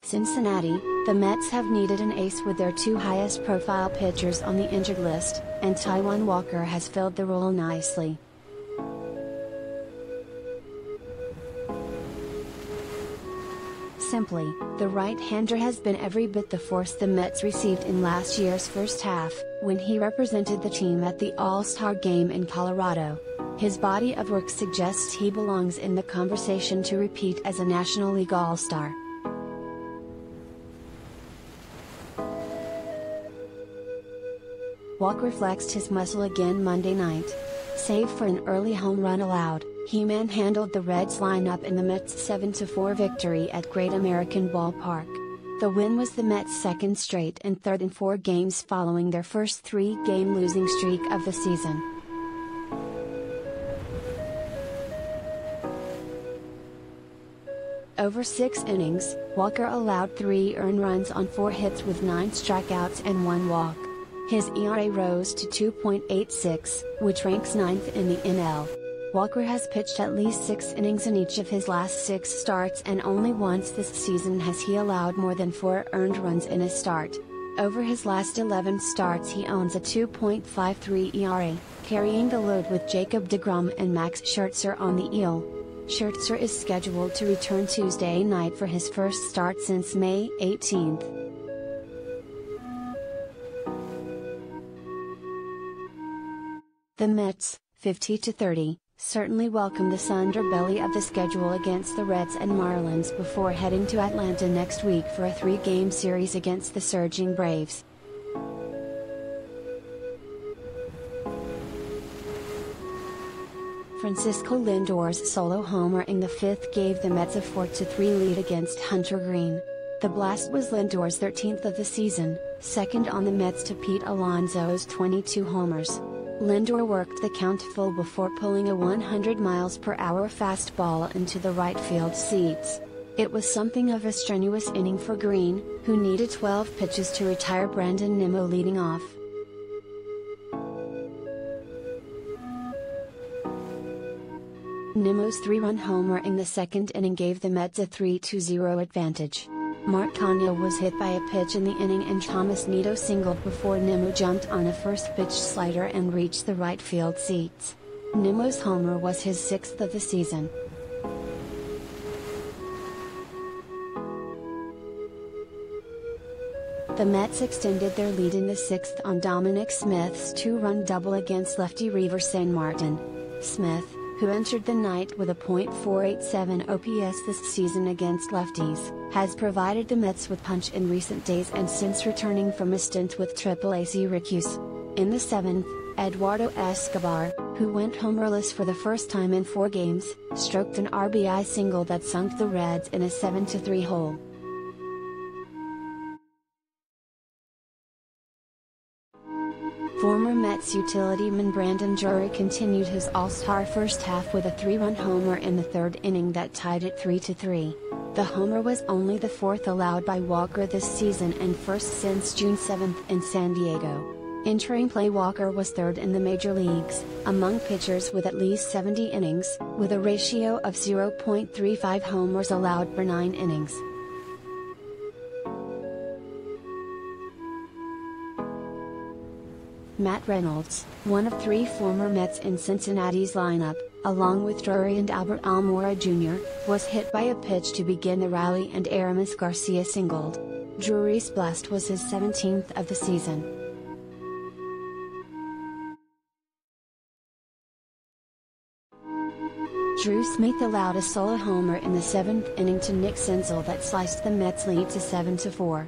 Cincinnati, the Mets have needed an ace with their two highest-profile pitchers on the injured list, and Taijuan Walker has filled the role nicely. Simply, the right-hander has been every bit the force the Mets received in last year's first half, when he represented the team at the All-Star Game in Colorado. His body of work suggests he belongs in the conversation to repeat as a National League All-Star. Walker flexed his muscle again Monday night. Save for an early home run allowed, he manhandled the Reds lineup in the Mets' 7-4 victory at Great American Ballpark. The win was the Mets' second straight and third in 4 games following their first 3-game losing streak of the season. Over 6 innings, Walker allowed 3 earned runs on 4 hits with 9 strikeouts and 1 walk. His ERA rose to 2.86, which ranks 9th in the NL. Walker has pitched at least 6 innings in each of his last 6 starts, and only once this season has he allowed more than 4 earned runs in a start. Over his last 11 starts he owns a 2.53 ERA, carrying the load with Jacob deGrom and Max Scherzer on the IL. Scherzer is scheduled to return Tuesday night for his first start since May 18. The Mets, 50-30, certainly welcome this underbelly of the schedule against the Reds and Marlins before heading to Atlanta next week for a 3-game series against the surging Braves. Francisco Lindor's solo homer in the 5th gave the Mets a 4-3 lead against Hunter Green. The blast was Lindor's 13th of the season, second on the Mets to Pete Alonso's 22 homers. Lindor worked the count full before pulling a 100 mph fastball into the right field seats. It was something of a strenuous inning for Green, who needed 12 pitches to retire Brandon Nimmo leading off. Nimmo's 3-run homer in the 2nd inning gave the Mets a 3-0 advantage. Mark Canha was hit by a pitch in the inning and Thomas Nido singled before Nimmo jumped on a first-pitch slider and reached the right field seats. Nimmo's homer was his 6th of the season. The Mets extended their lead in the 6th on Dominic Smith's 2-run double against lefty Reiver Sanmartin. Smith, who entered the night with a .487 OPS this season against lefties, has provided the Mets with punch in recent days and since returning from a stint with AAA Syracuse. In the 7th, Eduardo Escobar, who went homerless for the first time in 4 games, stroked an RBI single that sunk the Reds in a 7-3 hole. Former Mets utility-man Brandon Drury continued his All-Star first half with a 3-run homer in the 3rd inning that tied it 3-3. The homer was only the 4th allowed by Walker this season and first since June 7 in San Diego. Entering play, Walker was 3rd in the major leagues, among pitchers with at least 70 innings, with a ratio of 0.35 homers allowed per 9 innings. Matt Reynolds, one of 3 former Mets in Cincinnati's lineup, along with Drury and Albert Almora Jr., was hit by a pitch to begin the rally and Aramis Garcia singled. Drury's blast was his 17th of the season. Drew Smith allowed a solo homer in the 7th inning to Nick Senzel that sliced the Mets' lead to 7-4.